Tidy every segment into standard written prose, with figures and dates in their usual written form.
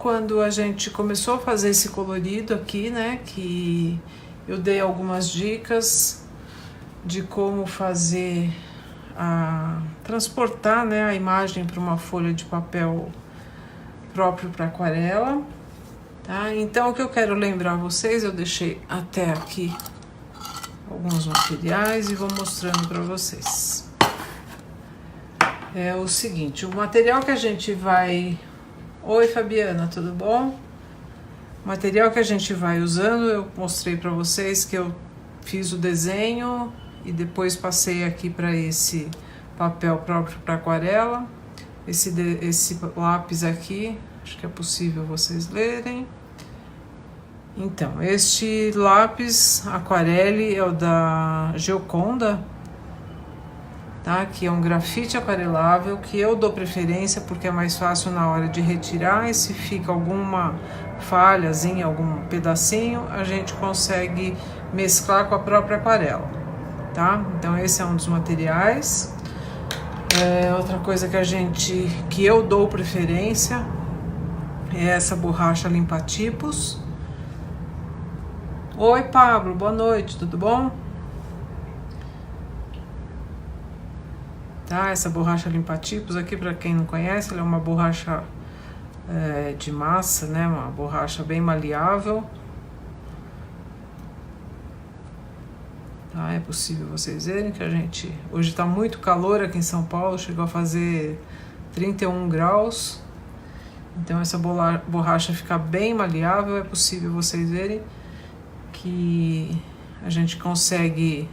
quando a gente começou a fazer esse colorido aqui, né, que eu dei algumas dicas de como fazer transportar, né, a imagem para uma folha de papel próprio para aquarela, tá? Então o que eu quero lembrar vocês, eu deixei até aqui alguns materiais e vou mostrando para vocês. É o seguinte, o material que a gente vai... Oi Fabiana, tudo bom? O material que a gente vai usando, eu mostrei para vocês que eu fiz o desenho e depois passei aqui para esse papel próprio para aquarela. Esse lápis aqui, acho que é possível vocês lerem. Então, este lápis aquarele é o da Gioconda, tá? Que é um grafite aquarelável, que eu dou preferência porque é mais fácil na hora de retirar, e se fica alguma falhazinha, algum pedacinho, a gente consegue mesclar com a própria aquarela, tá? Então esse é um dos materiais. Outra coisa que eu dou preferência é essa borracha limpa-tipos. Oi Pablo, boa noite, tudo bom? Tá, essa borracha limpa-tipos aqui, para quem não conhece, ela é uma borracha de massa, né? Uma borracha bem maleável. Tá, é possível vocês verem que a gente... Hoje tá muito calor aqui em São Paulo, chegou a fazer 31 graus. Então essa borracha fica bem maleável, é possível vocês verem que a gente consegue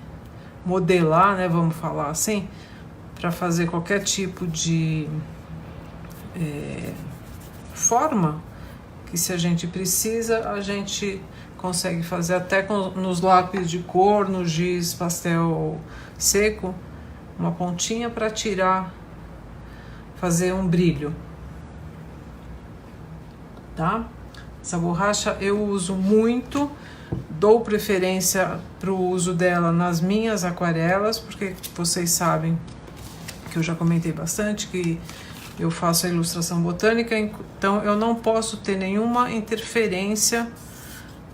modelar, né? Vamos falar assim, para fazer qualquer tipo de forma que, se a gente precisa, a gente consegue fazer até nos lápis de cor, no giz pastel seco, uma pontinha para tirar, fazer um brilho, tá? Essa borracha eu uso muito, dou preferência para o uso dela nas minhas aquarelas, porque vocês sabem que eu já comentei bastante que eu faço a ilustração botânica, então eu não posso ter nenhuma interferência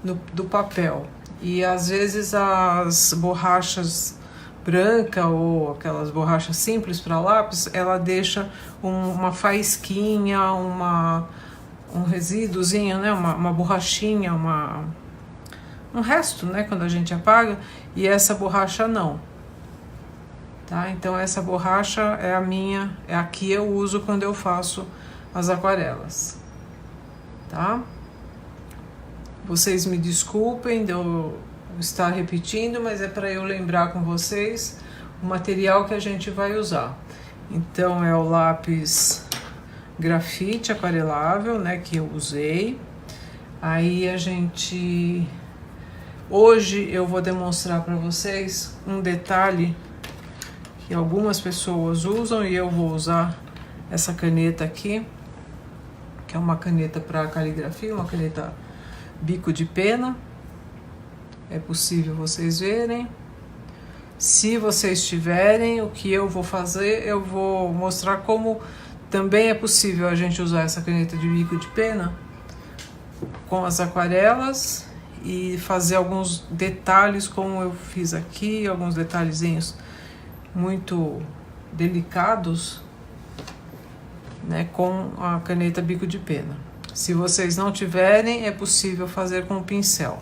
do papel. E às vezes as borrachas branca ou aquelas borrachas simples para lápis, ela deixa uma faísquinha, um resíduozinho, né? Uma borrachinha, um resto, né? Quando a gente apaga, e essa borracha não. Tá? Então essa borracha é a que eu uso quando eu faço as aquarelas, tá? Vocês me desculpem de eu estar repetindo, mas é para eu lembrar com vocês o material que a gente vai usar. Então é o lápis grafite aquarelável, né, que eu usei. Aí hoje eu vou demonstrar para vocês um detalhe que algumas pessoas usam, e eu vou usar essa caneta aqui, que é uma caneta para caligrafia, uma caneta bico de pena. É possível vocês verem. Se vocês tiverem, o que eu vou fazer, eu vou mostrar como também é possível a gente usar essa caneta de bico de pena com as aquarelas e fazer alguns detalhes, como eu fiz aqui, alguns detalhezinhos muito delicados, né, com a caneta bico de pena. Se vocês não tiverem, é possível fazer com o pincel.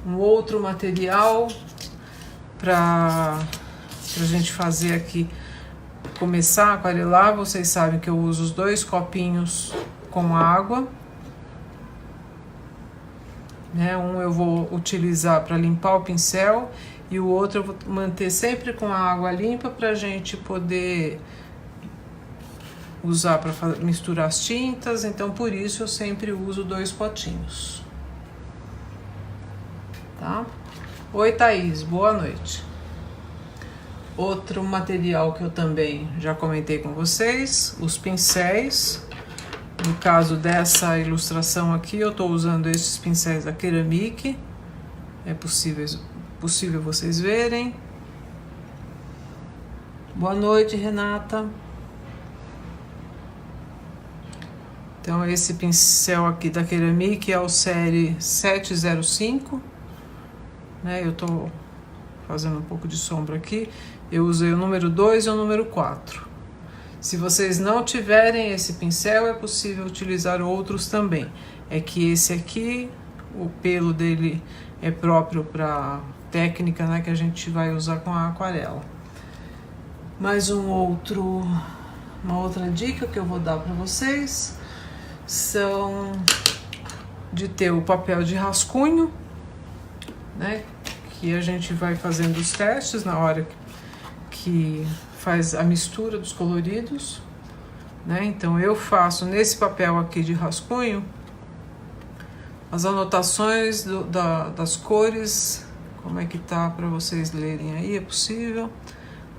Um outro material para a gente fazer aqui, começar a aquarelar, vocês sabem que eu uso os 2 copinhos com água, né? Um eu vou utilizar para limpar o pincel e o outro eu vou manter sempre com a água limpa para a gente poder usar para misturar as tintas. Então por isso eu sempre uso 2 potinhos, tá? Oi Thaís, boa noite. Outro material que eu também já comentei com vocês, os pincéis. No caso dessa ilustração aqui, eu estou usando esses pincéis da Ceramic. É possível vocês verem. Boa noite, Renata. Então esse pincel aqui da Ceramic é o série 705, né? Eu tô fazendo um pouco de sombra aqui. Eu usei o número 2 e o número 4. Se vocês não tiverem esse pincel, é possível utilizar outros também. É que esse aqui, o pelo dele é próprio para técnica, né, que a gente vai usar com a aquarela. Mais uma outra dica que eu vou dar para vocês são de ter o papel de rascunho, né, que a gente vai fazendo os testes na hora que faz a mistura dos coloridos, né? Então eu faço nesse papel aqui de rascunho as anotações das cores, como é que tá para vocês lerem aí, é possível,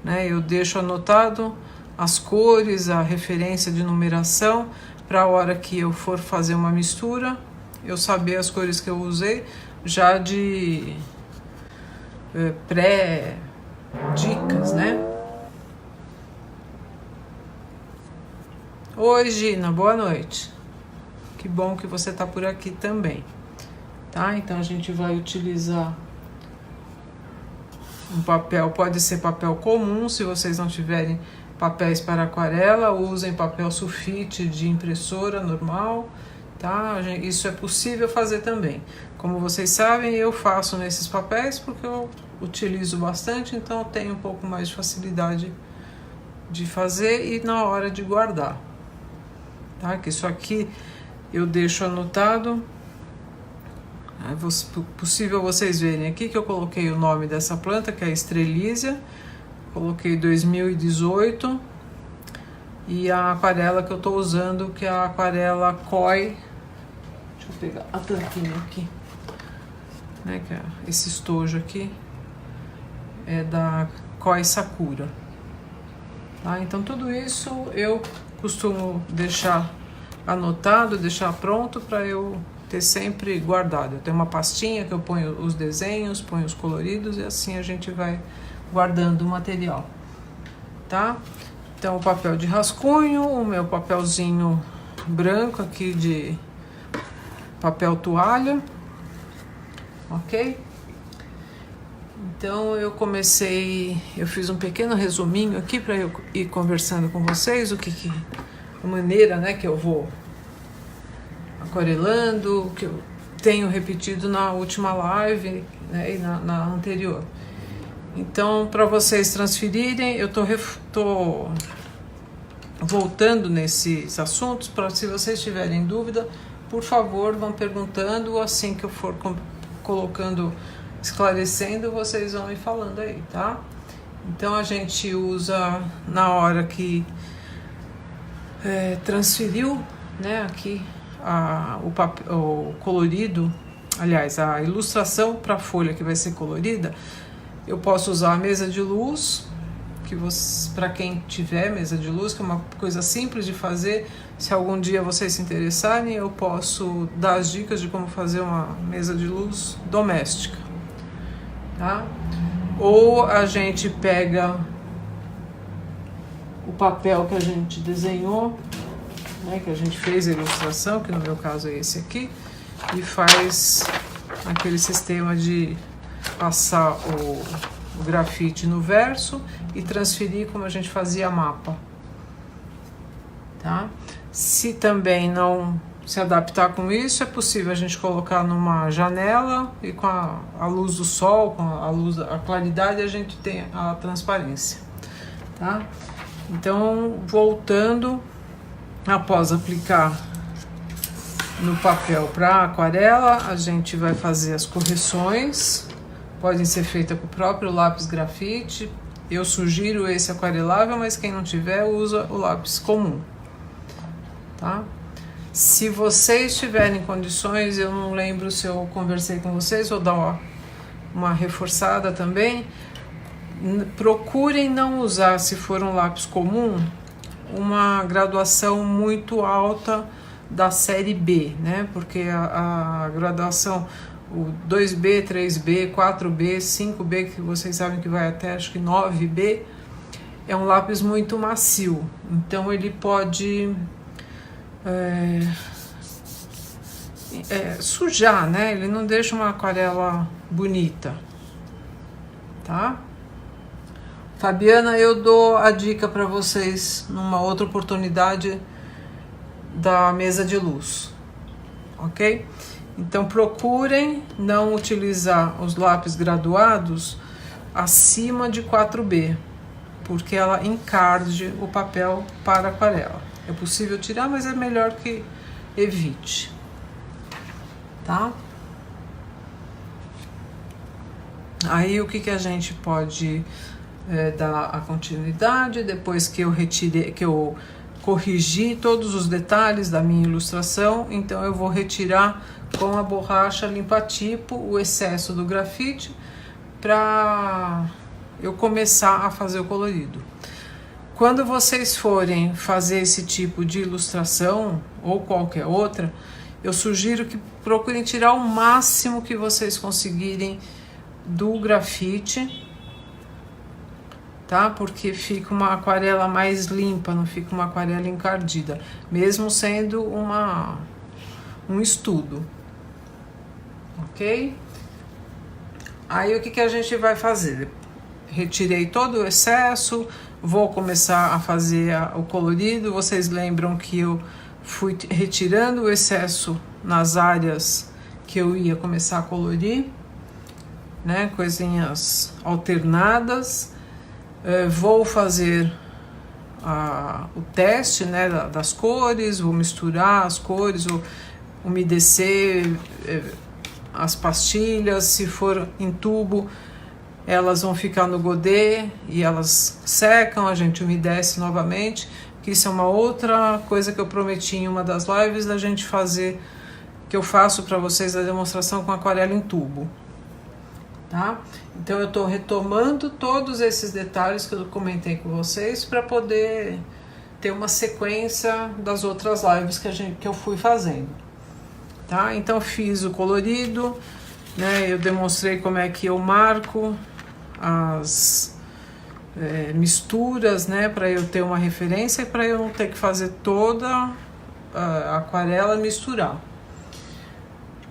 né? Eu deixo anotado as cores, a referência de numeração, para a hora que eu for fazer uma mistura, eu saber as cores que eu usei, já de pré-dicas, né? Oi, Gina, boa noite. Que bom que você tá por aqui também, tá? Então a gente vai utilizar um papel, pode ser papel comum, se vocês não tiverem papéis para aquarela, usem papel sulfite de impressora normal, tá? Isso é possível fazer também. Como vocês sabem, eu faço nesses papéis porque eu utilizo bastante, então eu tenho um pouco mais de facilidade de fazer e na hora de guardar. Tá? Que isso aqui eu deixo anotado. É possível vocês verem aqui que eu coloquei o nome dessa planta, que é a Estrelísia. Coloquei 2018. E a aquarela que eu estou usando, que é a aquarela Koi. Deixa eu pegar a tampinha aqui. Né, que é esse estojo aqui. É da Koi Sakura. Tá? Então tudo isso eu costumo deixar anotado, deixar pronto para eu ter sempre guardado. Eu tenho uma pastinha que eu ponho os desenhos, ponho os coloridos e assim a gente vai guardando o material, tá? Então o papel de rascunho, o meu papelzinho branco aqui de papel toalha, ok? Então eu fiz um pequeno resuminho aqui para eu ir conversando com vocês a maneira, né, que eu vou aquarelando, que eu tenho repetido na última live, né, e na anterior. Então, para vocês transferirem, eu tô voltando nesses assuntos, para se vocês tiverem dúvida, por favor, vão perguntando, assim que eu for colocando, esclarecendo, vocês vão me falando aí, tá? Então a gente usa na hora que transferiu, né, aqui o colorido, aliás, a ilustração para a folha que vai ser colorida, eu posso usar a mesa de luz, que para quem tiver mesa de luz, que é uma coisa simples de fazer. Se algum dia vocês se interessarem, eu posso dar as dicas de como fazer uma mesa de luz doméstica, tá? Ou a gente pega o papel que a gente desenhou, né, que a gente fez a ilustração, que no meu caso é esse aqui, e faz aquele sistema de passar o grafite no verso e transferir como a gente fazia mapa, tá? Se também não se adaptar com isso, é possível a gente colocar numa janela e com a luz do sol, com a claridade, a gente tem a transparência, tá? Então, voltando, após aplicar no papel para aquarela, a gente vai fazer as correções. Podem ser feitas com o próprio lápis grafite. Eu sugiro esse aquarelável, mas quem não tiver, usa o lápis comum, tá? Se vocês tiverem condições, eu não lembro se eu conversei com vocês, vou dar uma reforçada também. Procurem não usar, se for um lápis comum, uma graduação muito alta da série B, né? Porque a graduação, o 2B, 3B, 4B, 5B, que vocês sabem que vai até acho que 9B, é um lápis muito macio. Então ele pode sujar, né? Ele não deixa uma aquarela bonita, tá? Fabiana, eu dou a dica para vocês numa outra oportunidade da mesa de luz, ok? Então procurem não utilizar os lápis graduados acima de 4B, porque ela encarde o papel para aquarela. É possível tirar, mas é melhor que evite, tá? Aí o que a gente pode dar a continuidade depois que eu retirei, que eu corrigi todos os detalhes da minha ilustração. Então eu vou retirar com a borracha limpa-tipo o excesso do grafite para eu começar a fazer o colorido. Quando vocês forem fazer esse tipo de ilustração ou qualquer outra, eu sugiro que procurem tirar o máximo que vocês conseguirem do grafite, tá? Porque fica uma aquarela mais limpa, não fica uma aquarela encardida, mesmo sendo um estudo, ok? Aí o que a gente vai fazer? Retirei todo o excesso, vou começar a fazer o colorido. Vocês lembram que eu fui retirando o excesso nas áreas que eu ia começar a colorir, né? Coisinhas alternadas. Vou fazer o teste, né, das cores, vou misturar as cores, vou umedecer as pastilhas. Se for em tubo, elas vão ficar no godê e elas secam, a gente umedece novamente, que isso é uma outra coisa que eu prometi em uma das lives da gente fazer, que eu faço para vocês a demonstração com aquarela em tubo, tá? Então eu estou retomando todos esses detalhes que eu comentei com vocês para poder ter uma sequência das outras lives que eu fui fazendo, tá? Então fiz o colorido, né? Eu demonstrei como é que eu marco as misturas, né, para eu ter uma referência e para eu não ter que fazer toda a aquarela misturar.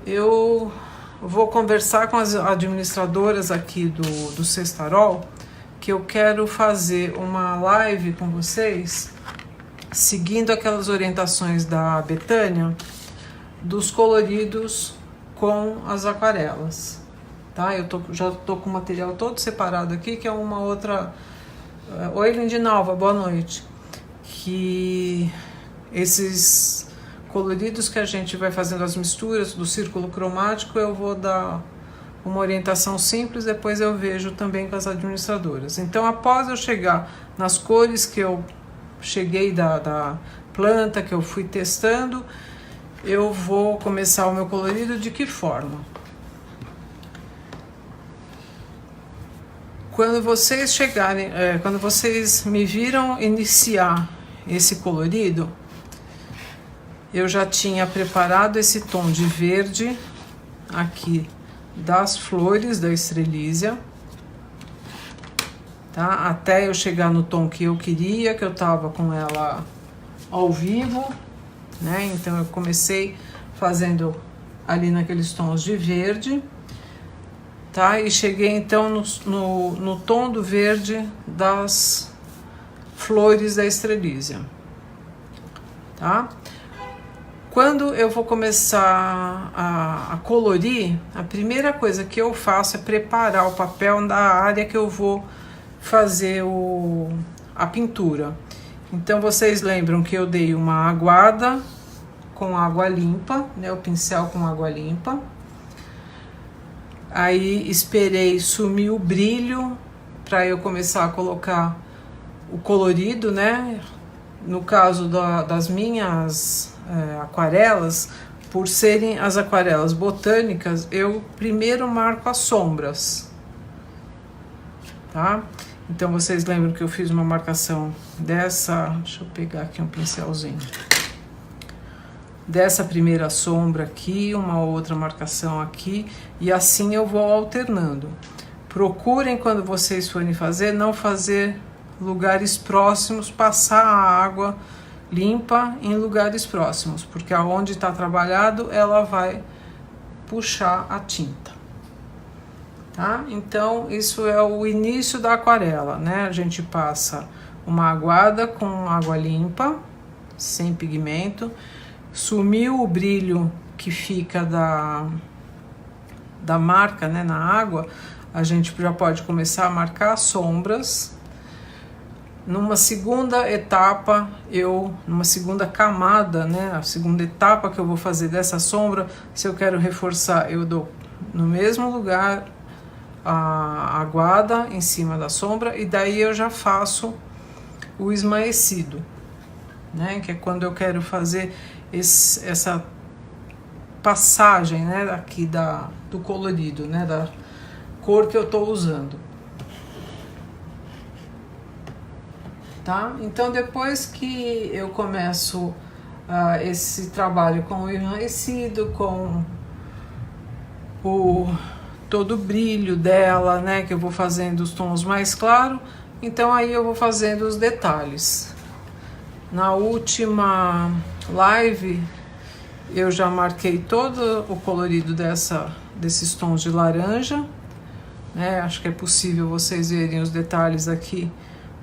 Eu vou conversar com as administradoras aqui do Sextarol, que eu quero fazer uma live com vocês, seguindo aquelas orientações da Betânia, dos coloridos com as aquarelas, tá? Eu já tô com o material todo separado aqui, que é uma outra... Oi, Lindinalva, boa noite. Que esses coloridos que a gente vai fazendo as misturas do círculo cromático, eu vou dar uma orientação simples, depois eu vejo também com as administradoras. Então, após eu chegar nas cores que eu cheguei da planta, que eu fui testando, eu vou começar o meu colorido de que forma? Quando vocês chegarem, quando vocês me viram iniciar esse colorido, eu já tinha preparado esse tom de verde aqui das flores da estrelísia, tá? Até eu chegar no tom que eu queria, que eu tava com ela ao vivo, né? Então eu comecei fazendo ali naqueles tons de verde, tá? E cheguei então no tom do verde das flores da estrelísia, tá? Quando eu vou começar a colorir, a primeira coisa que eu faço é preparar o papel da área que eu vou fazer a pintura. Então vocês lembram que eu dei uma aguada com água limpa, né? O pincel com água limpa. Aí esperei sumir o brilho para eu começar a colocar o colorido, né? No caso das minhas aquarelas, por serem as aquarelas botânicas, eu primeiro marco as sombras, tá? Então vocês lembram que eu fiz uma marcação dessa, deixa eu pegar aqui um pincelzinho, dessa primeira sombra aqui, uma outra marcação aqui, e assim eu vou alternando. Procurem, quando vocês forem fazer, não fazer lugares próximos, passar a água limpa em lugares próximos, porque aonde está trabalhado ela vai puxar a tinta, tá? Então isso é o início da aquarela, né? A gente passa uma aguada com água limpa, sem pigmento, sumiu o brilho que fica da marca, né, na água, a gente já pode começar a marcar sombras. Numa segunda etapa, numa segunda camada, né, a segunda etapa que eu vou fazer dessa sombra, se eu quero reforçar, eu dou no mesmo lugar a aguada em cima da sombra, e daí eu já faço o esmaecido, né, que é quando eu quero fazer essa passagem, né, aqui do colorido, né, da cor que eu tô usando. Tá? Então depois que eu começo esse trabalho com o enraecido, com todo o brilho dela, né, que eu vou fazendo os tons mais claros, então aí eu vou fazendo os detalhes. Na última live eu já marquei todo o colorido desses tons de laranja, né? Acho que é possível vocês verem os detalhes aqui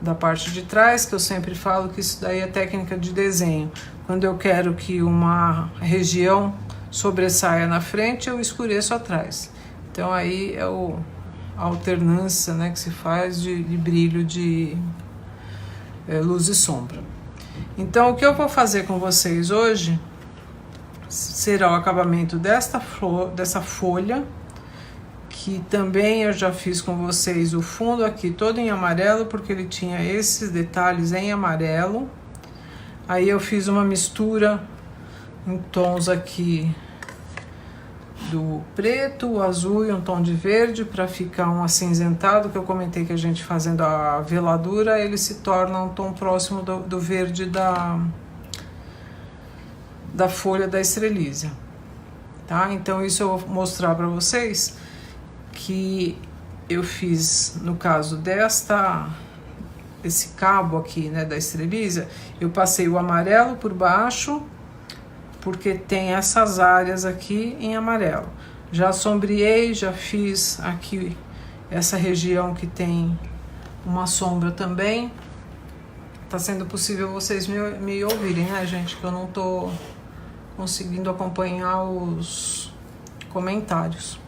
da parte de trás, que eu sempre falo que isso daí é técnica de desenho. Quando eu quero que uma região sobressaia na frente, eu escureço atrás. Então aí é a alternância, né, que se faz de brilho, de luz e sombra. Então o que eu vou fazer com vocês hoje será o acabamento dessa folha, que também eu já fiz com vocês o fundo aqui todo em amarelo, porque ele tinha esses detalhes em amarelo. Aí eu fiz uma mistura em tons aqui do preto, o azul e um tom de verde, para ficar um acinzentado, que eu comentei que a gente fazendo a veladura, ele se torna um tom próximo do verde da folha da estrelízia, tá? Então isso eu vou mostrar para vocês que eu fiz no caso desse cabo aqui, né, da estrelízia. Eu passei o amarelo por baixo, porque tem essas áreas aqui em amarelo. Já sombreei, já fiz aqui essa região que tem uma sombra também. Tá sendo possível vocês me ouvirem, né, gente? Que eu não tô conseguindo acompanhar os comentários.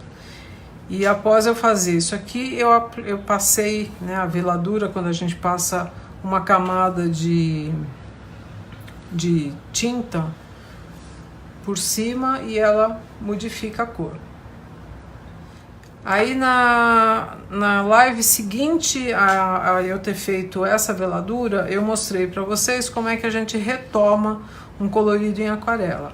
E após eu fazer isso aqui, eu passei, né, a veladura, quando a gente passa uma camada de tinta por cima e ela modifica a cor. Aí na live seguinte a eu ter feito essa veladura, eu mostrei para vocês como é que a gente retoma um colorido em aquarela.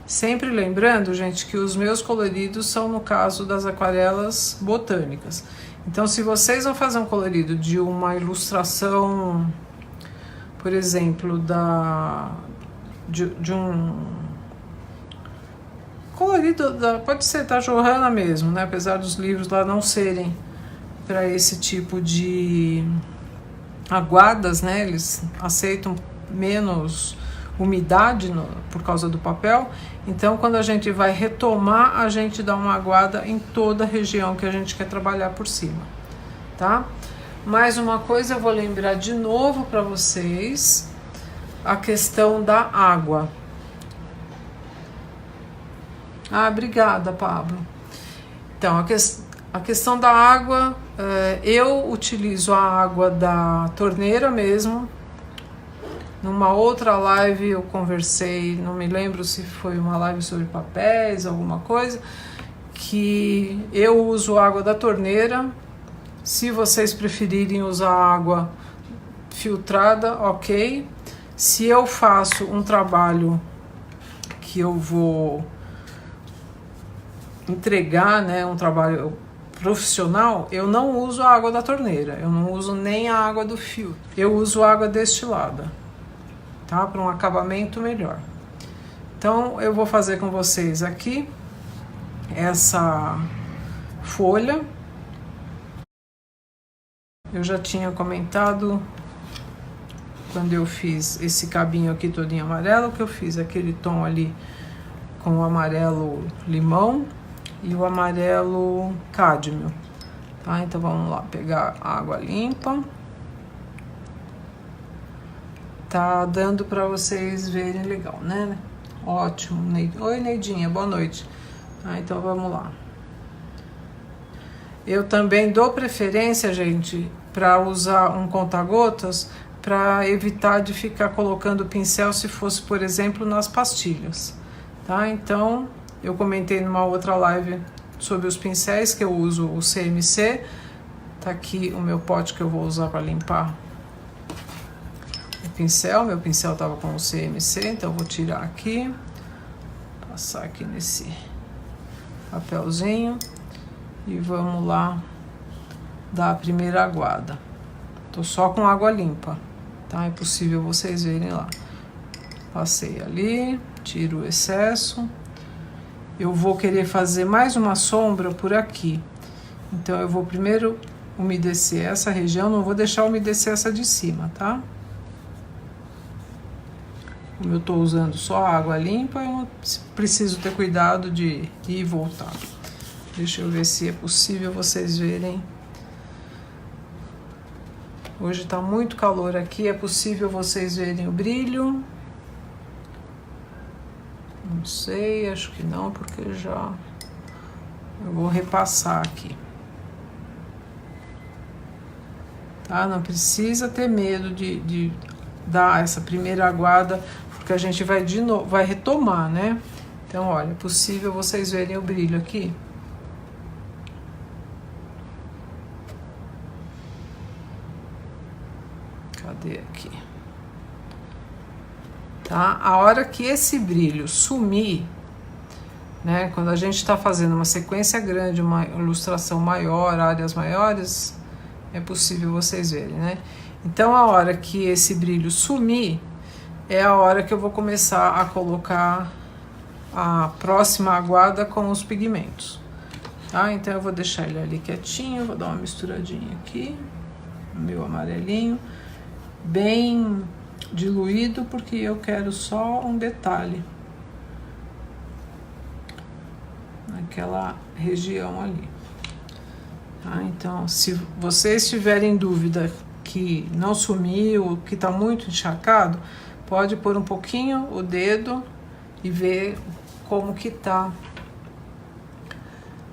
Sempre lembrando, gente, que os meus coloridos são no caso das aquarelas botânicas. Então, se vocês vão fazer um colorido de uma ilustração, por exemplo, de um colorido pode ser da Johanna mesmo, né? Apesar dos livros lá não serem para esse tipo de aguadas, né? Eles aceitam menos umidade por causa do papel. Então, quando a gente vai retomar, a gente dá uma aguada em toda a região que a gente quer trabalhar por cima, tá? Mais uma coisa, eu vou lembrar de novo para vocês a questão da água. Ah, obrigada, Pablo. Então, a questão da água, eu utilizo a água da torneira mesmo. Numa outra live eu conversei, não me lembro se foi uma live sobre papéis, alguma coisa, que eu uso água da torneira. Se vocês preferirem usar água filtrada, ok. Se eu faço um trabalho que eu vou entregar, né, um trabalho profissional, eu não uso a água da torneira, eu não uso nem a água do filtro, eu uso água destilada, tá? Para um acabamento melhor. Então eu vou fazer com vocês aqui essa folha. Eu já tinha comentado quando eu fiz esse cabinho aqui todo em amarelo, que eu fiz aquele tom ali com o amarelo limão e o amarelo cádmio, tá? Então vamos lá, pegar água limpa. Tá dando para vocês verem legal, né? Ótimo. Oi, Neidinha, boa noite. Então vamos lá. Eu também dou preferência, gente, para usar um conta-gotas, para evitar de ficar colocando o pincel se fosse, por exemplo, nas pastilhas, tá? Então, eu comentei numa outra live sobre os pincéis que eu uso o CMC. Tá aqui o meu pote que eu vou usar para limpar o pincel. Meu pincel tava com o CMC, então eu vou tirar aqui, passar aqui nesse papelzinho e vamos lá dar a primeira aguada. Tô só com água limpa, tá? É possível vocês verem lá. Passei ali, tiro o excesso. Eu vou querer fazer mais uma sombra por aqui. Então eu vou primeiro umedecer essa região, não vou deixar umedecer essa de cima, tá? Como eu tô usando só água limpa, eu não preciso ter cuidado de ir e voltar. Deixa eu ver se é possível vocês verem. Hoje tá muito calor aqui, é possível vocês verem o brilho? Não sei, acho que não, porque eu vou repassar aqui. Tá? Não precisa ter medo de dar essa primeira aguada, porque a gente vai de novo, vai retomar, né? Então, olha, é possível vocês verem o brilho aqui. Cadê aqui? Tá? A hora que esse brilho sumir, né? Quando a gente está fazendo uma sequência grande, uma ilustração maior, áreas maiores, é possível vocês verem, né? Então, a hora que esse brilho sumir, é a hora que eu vou começar a colocar a próxima aguada com os pigmentos, tá? Então, eu vou deixar ele ali quietinho, vou dar uma misturadinha aqui, no meu amarelinho, bem diluído, porque eu quero só um detalhe naquela região ali, tá? Então, se vocês tiverem dúvida que não sumiu, que tá muito encharcado, pode pôr um pouquinho o dedo e ver como que tá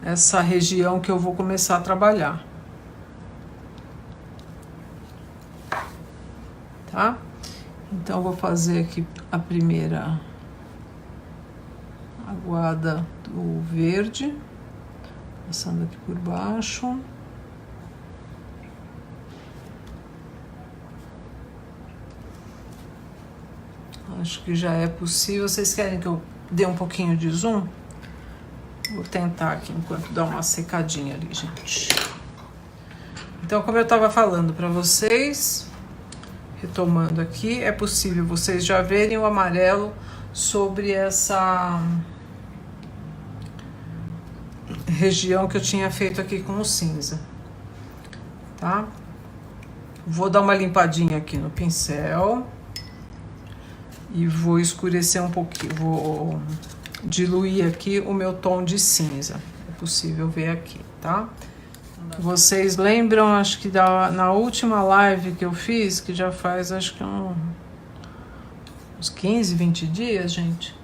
essa região que eu vou começar a trabalhar, tá? Então, eu vou fazer aqui a primeira aguada do verde, passando aqui por baixo. Acho que já é possível. Vocês querem que eu dê um pouquinho de zoom? Vou tentar aqui enquanto dá uma secadinha ali, gente. Então, como eu estava falando para vocês, retomando aqui, é possível vocês já verem o amarelo sobre essa região que eu tinha feito aqui com o cinza, tá? Vou dar uma limpadinha aqui no pincel e vou escurecer um pouquinho, vou diluir aqui o meu tom de cinza. É possível ver aqui, tá? Vocês lembram, acho que na última live que eu fiz, que já faz acho que uns 15, 20 dias, gente,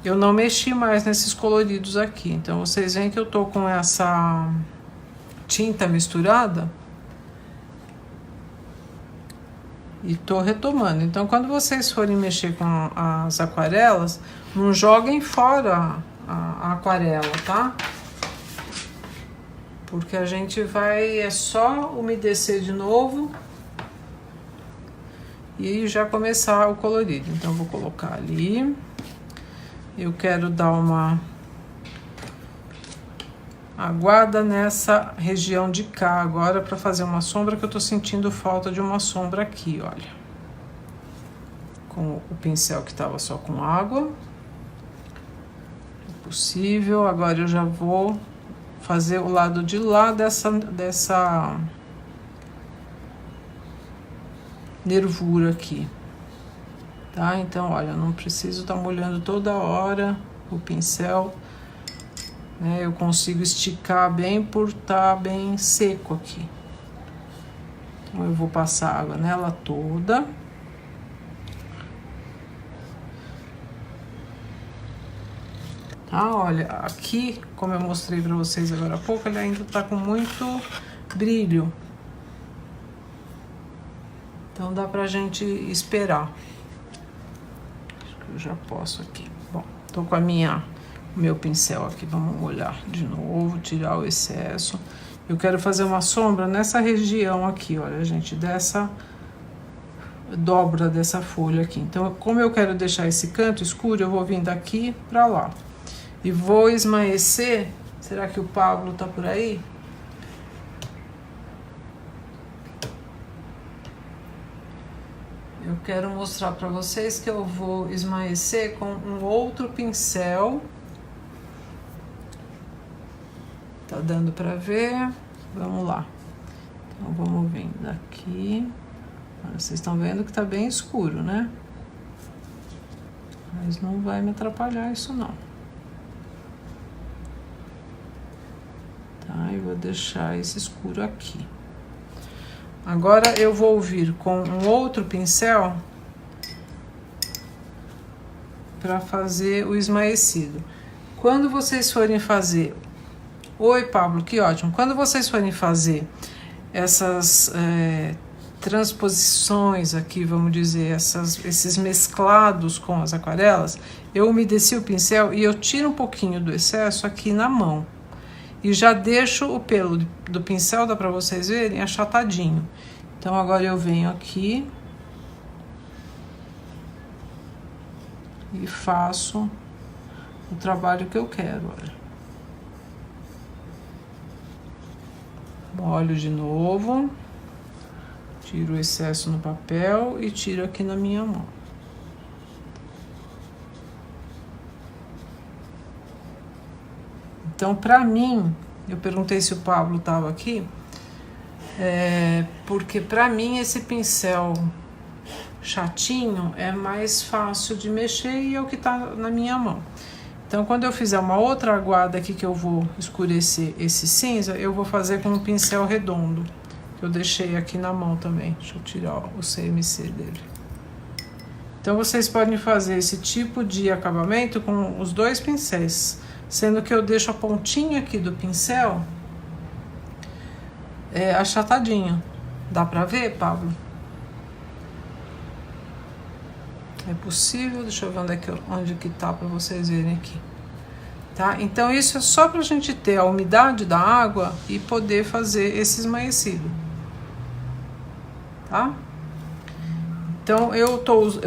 eu não mexi mais nesses coloridos aqui. Então, vocês veem que eu tô com essa tinta misturada e tô retomando. Então, quando vocês forem mexer com as aquarelas, não joguem fora a aquarela, tá? Porque a gente é só umedecer de novo e já começar o colorido. Então, eu vou colocar ali. Eu quero dar uma aguada nessa região de cá agora para fazer uma sombra, que eu tô sentindo falta de uma sombra aqui, olha. Com o pincel que tava só com água. É possível. Agora eu já vou fazer o lado de lá dessa nervura aqui, tá? Então, olha, não preciso estar molhando toda hora o pincel, né? Eu consigo esticar bem por estar bem seco aqui. Então, eu vou passar água nela toda. Tá, olha, aqui, como eu mostrei pra vocês agora há pouco, ele ainda tá com muito brilho. Então dá pra gente esperar. Acho que eu já posso aqui. Bom, tô com o meu pincel aqui, vamos molhar de novo, tirar o excesso. Eu quero fazer uma sombra nessa região aqui, olha, gente, dessa dobra dessa folha aqui. Então, como eu quero deixar esse canto escuro, eu vou vir daqui pra lá. E vou esmaecer. Será que o Pablo tá por aí? Eu quero mostrar pra vocês que eu vou esmaecer com um outro pincel. Tá dando pra ver? Vamos lá. Então, vamos vir daqui. Vocês estão vendo que tá bem escuro, né? Mas não vai me atrapalhar isso, não. Tá, eu vou deixar esse escuro aqui. Agora eu vou vir com um outro pincel para fazer o esmaecido. Quando vocês forem fazer... Oi, Pablo, que ótimo. Quando vocês forem fazer essas transposições aqui, vamos dizer, esses mesclados com as aquarelas, eu umedeci o pincel e eu tiro um pouquinho do excesso aqui na mão. E já deixo o pelo do pincel, dá pra vocês verem, achatadinho. Então, agora eu venho aqui e faço o trabalho que eu quero, olha. Molho de novo, tiro o excesso no papel e tiro aqui na minha mão. Então, pra mim, eu perguntei se o Pablo estava aqui, porque pra mim esse pincel chatinho é mais fácil de mexer e é o que tá na minha mão. Então, quando eu fizer uma outra aguada aqui que eu vou escurecer esse cinza, eu vou fazer com um pincel redondo, que eu deixei aqui na mão também. Deixa eu tirar o CMC dele. Então, vocês podem fazer esse tipo de acabamento com os dois pincéis, sendo que eu deixo a pontinha aqui do pincel achatadinho. Dá pra ver, Pablo? É possível? Deixa eu ver onde que tá pra vocês verem aqui. Tá? Então, isso é só pra gente ter a umidade da água e poder fazer esse esmaecido. Tá? Então, eu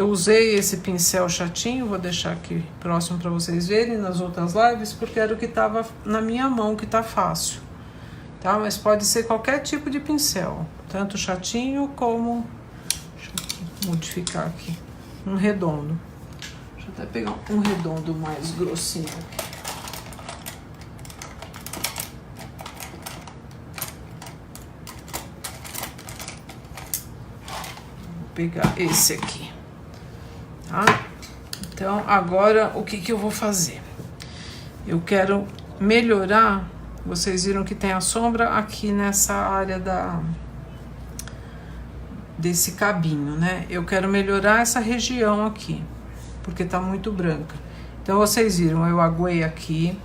usei esse pincel chatinho, vou deixar aqui próximo para vocês verem nas outras lives, porque era o que tava na minha mão, que tá fácil, tá? Mas pode ser qualquer tipo de pincel, tanto chatinho como... Deixa eu modificar aqui, um redondo. Deixa eu até pegar um redondo mais grossinho aqui. Pegar esse aqui, tá? Então, agora, o que eu vou fazer? Eu quero melhorar, vocês viram que tem a sombra aqui nessa área desse cabinho, né? Eu quero melhorar essa região aqui, porque tá muito branca. Então, vocês viram, eu aguei aqui,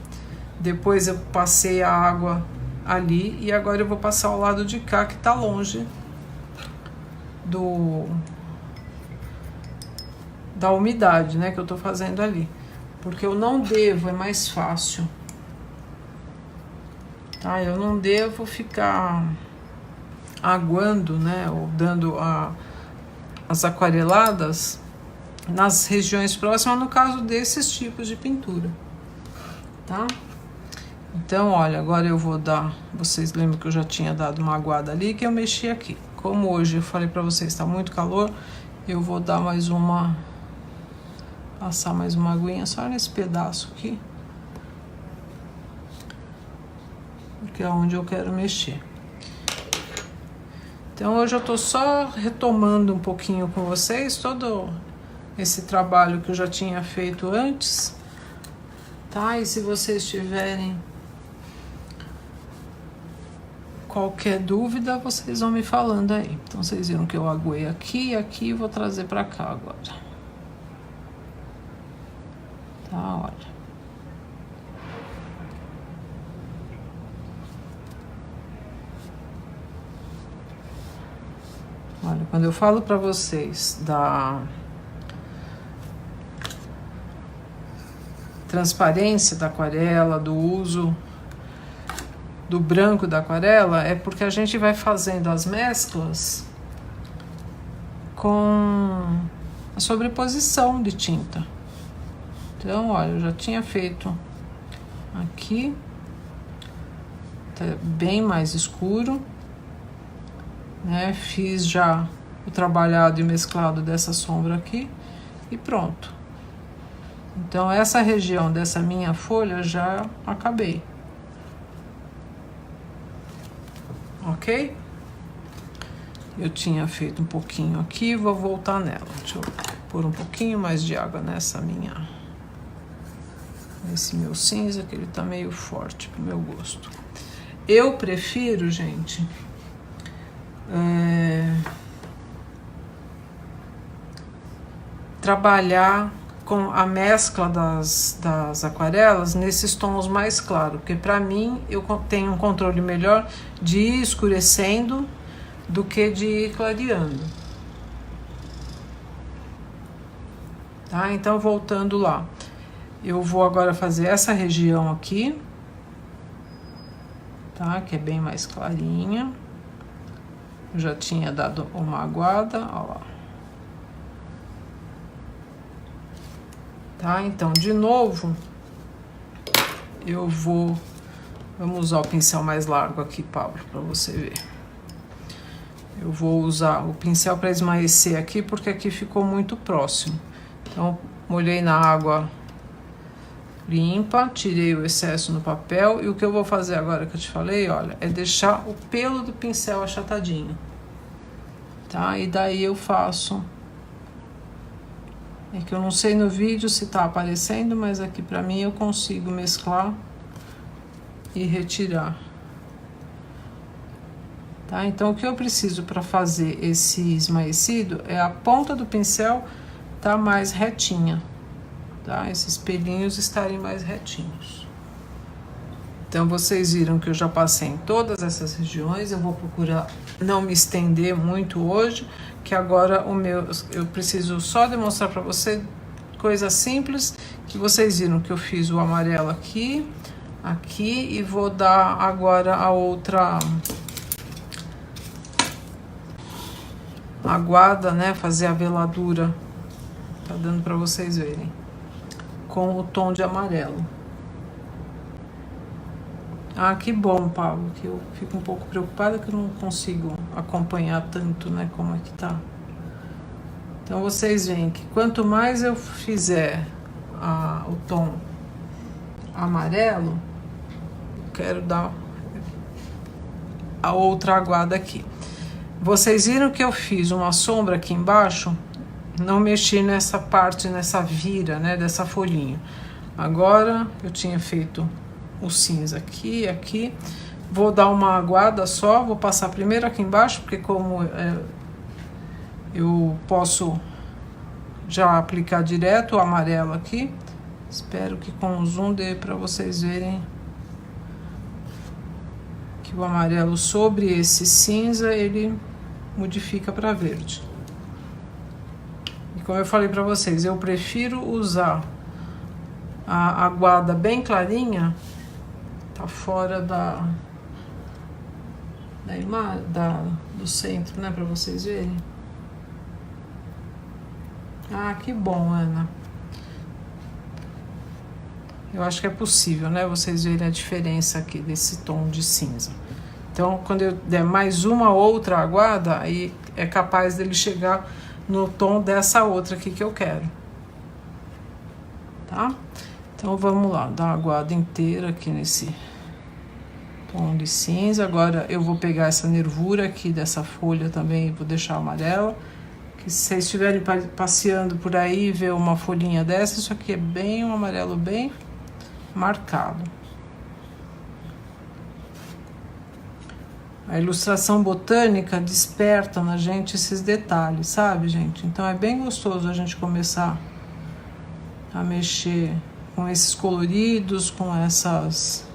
depois eu passei a água ali, e agora eu vou passar ao lado de cá, que tá longe da umidade, né, que eu tô fazendo ali, porque eu não devo, é mais fácil, tá? Eu não devo ficar aguando, né, ou dando as aquareladas nas regiões próximas, no caso desses tipos de pintura, tá? Então, olha, agora eu vou dar, vocês lembram que eu já tinha dado uma aguada ali, que eu mexi aqui. Como hoje eu falei pra vocês, tá muito calor, eu vou dar mais uma... Passar mais uma aguinha só nesse pedaço aqui. Porque é onde eu quero mexer. Então hoje eu tô só retomando um pouquinho com vocês todo esse trabalho que eu já tinha feito antes, tá? E se vocês tiverem qualquer dúvida, vocês vão me falando aí. Então vocês viram que eu aguei aqui e aqui e vou trazer pra cá agora. Tá, olha. Olha, quando eu falo pra vocês da transparência da aquarela, do uso do branco da aquarela, é porque a gente vai fazendo as mesclas com a sobreposição de tinta. Então, olha, eu já tinha feito aqui, tá bem mais escuro, né? Fiz já o trabalhado e mesclado dessa sombra aqui e pronto. Então, essa região dessa minha folha já acabei. Ok? Eu tinha feito um pouquinho aqui, vou voltar nela. Deixa eu pôr um pouquinho mais de água nesse meu cinza, que ele tá meio forte pro meu gosto. Eu prefiro, gente, trabalhar com a mescla das aquarelas nesses tons mais claros, porque para mim eu tenho um controle melhor de ir escurecendo do que de ir clareando. Tá? Então, voltando lá, eu vou agora fazer essa região aqui, tá? Que é bem mais clarinha. Eu já tinha dado uma aguada, ó lá. Tá? Então, de novo, vamos usar o pincel mais largo aqui, Pablo, para você ver. Eu vou usar o pincel para esmaecer aqui, porque aqui ficou muito próximo. Então, molhei na água limpa, tirei o excesso no papel, e o que eu vou fazer agora que eu te falei, olha, é deixar o pelo do pincel achatadinho, tá? E daí eu faço... É que eu não sei no vídeo se tá aparecendo, mas aqui pra mim eu consigo mesclar e retirar. Tá? Então, o que eu preciso para fazer esse esmaecido é a ponta do pincel tá mais retinha, tá? Esses pelinhos estarem mais retinhos. Então, vocês viram que eu já passei em todas essas regiões. Eu vou procurar não me estender muito hoje, que agora eu preciso só demonstrar para você coisa simples, que vocês viram que eu fiz o amarelo aqui, e vou dar agora a outra aguada, né? Fazer a veladura, tá dando para vocês verem, com o tom de amarelo. Ah, que bom, Pablo, que eu fico um pouco preocupada que eu não consigo acompanhar tanto, né, como é que tá. Então, vocês veem que quanto mais eu fizer o tom amarelo, eu quero dar a outra aguada aqui. Vocês viram que eu fiz uma sombra aqui embaixo? Não mexi nessa parte, nessa vira, né, dessa folhinha. Agora, eu tinha feito o cinza aqui e aqui, vou dar uma aguada só, vou passar primeiro aqui embaixo, porque como eu posso já aplicar direto o amarelo aqui, espero que com o zoom dê para vocês verem que o amarelo sobre esse cinza, ele modifica para verde. E como eu falei para vocês, eu prefiro usar a aguada bem clarinha, tá fora do centro, né, para vocês verem. Ah, que bom, Ana. Eu acho que é possível, né, vocês verem a diferença aqui desse tom de cinza. Então, quando eu der mais uma outra aguada, aí é capaz dele chegar no tom dessa outra aqui que eu quero. Tá? Então, vamos lá, dar a aguada inteira aqui nesse tom de cinza. Agora eu vou pegar essa nervura aqui dessa folha também e vou deixar amarela. Que se vocês estiverem passeando por aí e ver uma folhinha dessa, isso aqui é bem um amarelo bem marcado. A ilustração botânica desperta na gente esses detalhes, sabe, gente? Então é bem gostoso a gente começar a mexer com esses coloridos, com essas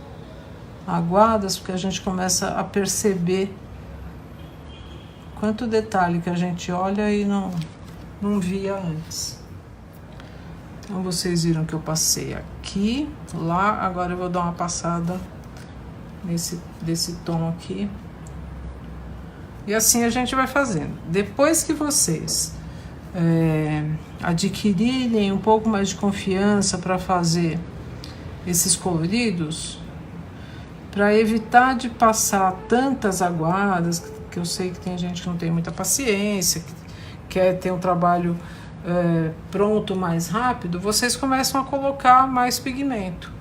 aguadas, porque a gente começa a perceber quanto detalhe que a gente olha e não via antes. Então vocês viram que eu passei aqui, lá, agora eu vou dar uma passada desse tom aqui. E assim a gente vai fazendo. Depois que vocês adquirirem um pouco mais de confiança para fazer esses coloridos, para evitar de passar tantas aguadas, que eu sei que tem gente que não tem muita paciência, que quer ter um trabalho pronto mais rápido, vocês começam a colocar mais pigmento.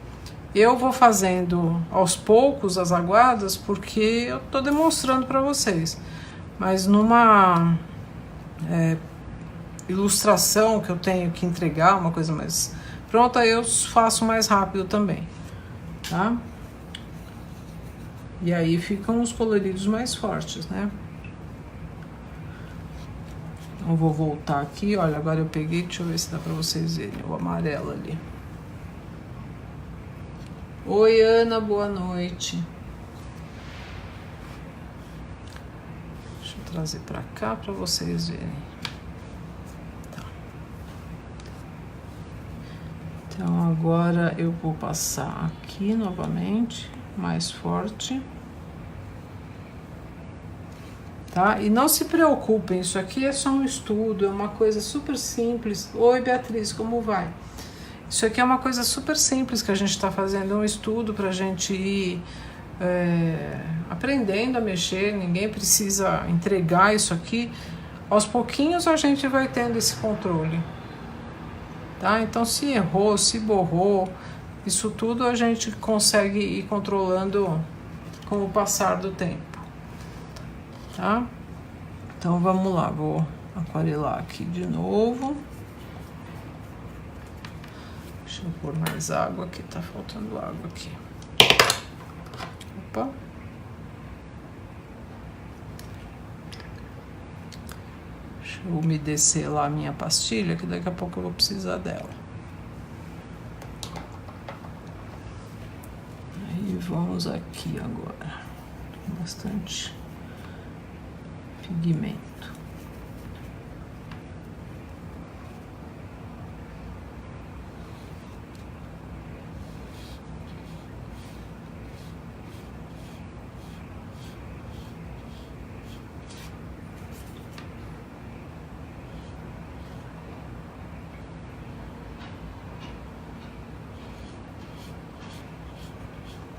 Eu vou fazendo aos poucos as aguadas porque eu estou demonstrando para vocês. Mas numa ilustração que eu tenho que entregar, uma coisa mais pronta, eu faço mais rápido também, tá? E aí ficam os coloridos mais fortes, né? Então vou voltar aqui, olha, agora eu peguei, deixa eu ver se dá pra vocês verem o amarelo ali. Oi, Ana, boa noite. Deixa eu trazer pra cá pra vocês verem. Tá. Então agora eu vou passar aqui novamente, mais forte. Tá? E não se preocupem, isso aqui é só um estudo, é uma coisa super simples. Oi, Beatriz, como vai? Isso aqui é uma coisa super simples que a gente está fazendo, é um estudo para a gente ir aprendendo a mexer. Ninguém precisa entregar isso aqui. Aos pouquinhos a gente vai tendo esse controle. Tá? Então, se errou, se borrou, isso tudo a gente consegue ir controlando com o passar do tempo. Tá? Então vamos lá, vou aquarelar aqui de novo. Deixa eu pôr mais água aqui, tá faltando água aqui. Opa. Deixa eu umedecer lá a minha pastilha, que daqui a pouco eu vou precisar dela. Aí vamos aqui agora. Tem bastante pigmento.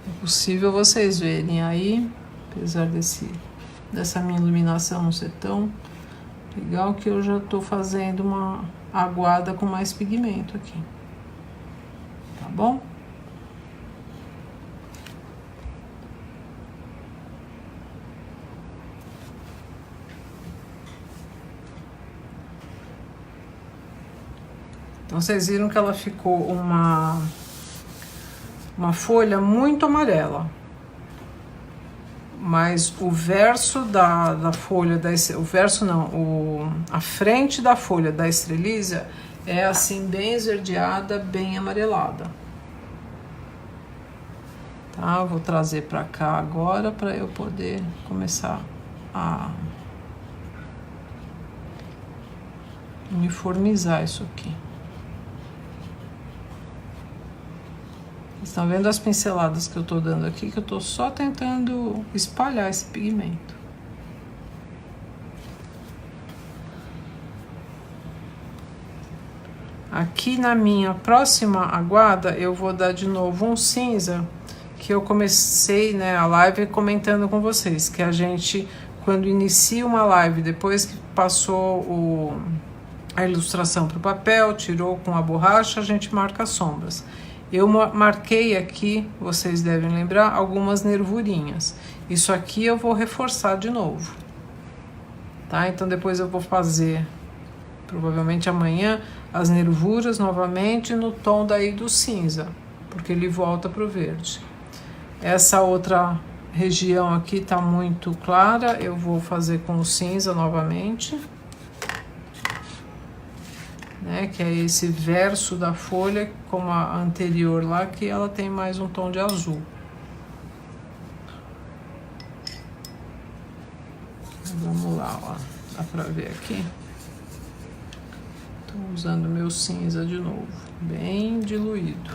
É possível vocês verem aí, apesar dessa minha iluminação não ser tão legal, que eu já tô fazendo uma aguada com mais pigmento aqui. Tá bom? Então vocês viram que ela ficou uma folha muito amarela. Mas o verso da folha, o verso não, a frente da folha da estrelízia é assim bem esverdeada, bem amarelada. Tá? Vou trazer para cá agora para eu poder começar a uniformizar isso aqui. Estão vendo as pinceladas que eu tô dando aqui, que eu tô só tentando espalhar esse pigmento. Aqui na minha próxima aguada, eu vou dar de novo um cinza, que eu comecei, né, a live comentando com vocês, que a gente, quando inicia uma live, depois que passou a ilustração para o papel, tirou com a borracha, a gente marca as sombras. Eu marquei aqui, vocês devem lembrar, algumas nervurinhas. Isso aqui eu vou reforçar de novo, tá? Então depois eu vou fazer, provavelmente amanhã, as nervuras novamente no tom daí do cinza, porque ele volta pro verde. Essa outra região aqui tá muito clara, eu vou fazer com o cinza novamente, né, que é esse verso da folha, como a anterior lá, que ela tem mais um tom de azul. Vamos lá, ó, dá pra ver aqui. Tô usando meu cinza de novo, bem diluído.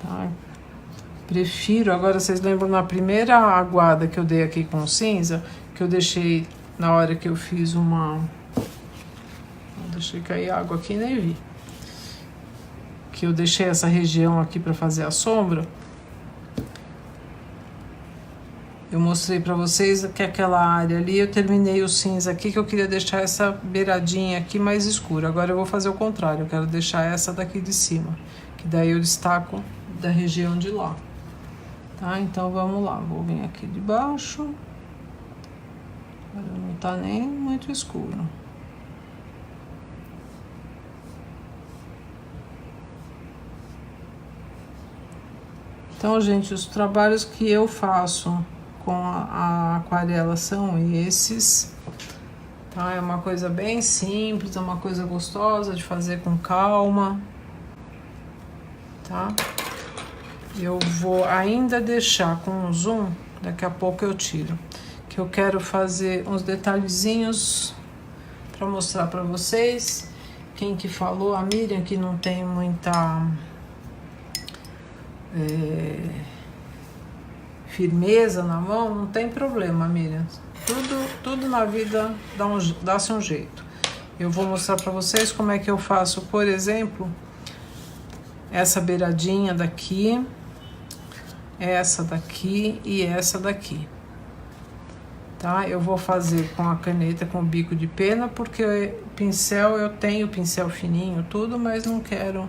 Tá? Prefiro, agora vocês lembram na primeira aguada que eu dei aqui com cinza, que eu deixei na hora que eu fiz uma... Deixei cair água aqui e nem vi. Que eu deixei essa região aqui para fazer a sombra. Eu mostrei para vocês que aquela área ali, eu terminei o cinza aqui, que eu queria deixar essa beiradinha aqui mais escura. Agora eu vou fazer o contrário, eu quero deixar essa daqui de cima, que daí eu destaco da região de lá. Tá? Então vamos lá, vou vir aqui de baixo. Agora não tá nem muito escuro. Então, gente, os trabalhos que eu faço com a aquarela são esses, tá? É uma coisa bem simples, é uma coisa gostosa de fazer com calma, tá? Eu vou ainda deixar com um zoom, daqui a pouco eu tiro, que eu quero fazer uns detalhezinhos para mostrar para vocês. Quem que falou? A Miriam, que não tem muita firmeza na mão, não tem problema, Miriam. Tudo na vida dá-se um jeito. Eu vou mostrar para vocês como é que eu faço, por exemplo, essa beiradinha daqui, essa daqui e essa daqui. Tá? Eu vou fazer com a caneta com o bico de pena, porque pincel, eu tenho pincel fininho, tudo, mas não quero...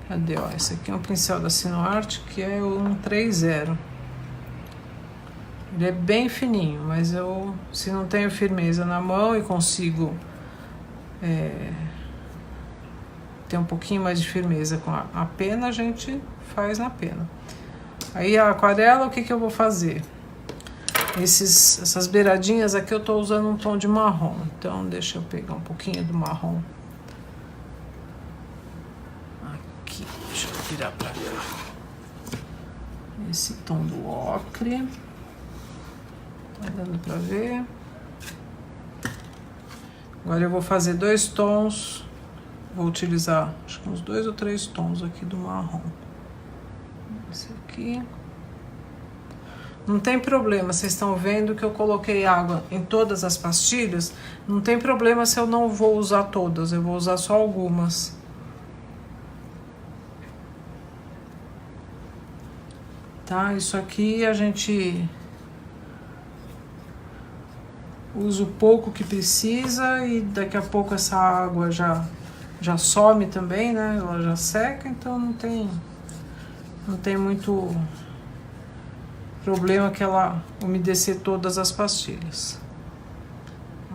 Cadê? Ó, esse aqui é um pincel da Sinuarte, que é o 130. Ele é bem fininho, mas eu, se não tenho firmeza na mão e consigo ter um pouquinho mais de firmeza com a pena, a gente faz na pena. Aí a aquarela, o que que eu vou fazer? Essas beiradinhas aqui eu tô usando um tom de marrom, então deixa eu pegar um pouquinho do marrom. Aqui, deixa eu virar pra cá. Esse tom do ocre. Tá dando pra ver? Agora eu vou fazer 2 tons. Vou utilizar, acho que uns 2 ou 3 tons aqui do marrom. Esse aqui. Não tem problema, vocês estão vendo que eu coloquei água em todas as pastilhas. Não tem problema se eu não vou usar todas, eu vou usar só algumas. Tá? Isso aqui a gente usa o pouco que precisa e daqui a pouco essa água já some também, né? Ela já seca, então não tem muito problema que ela umedecer todas as pastilhas.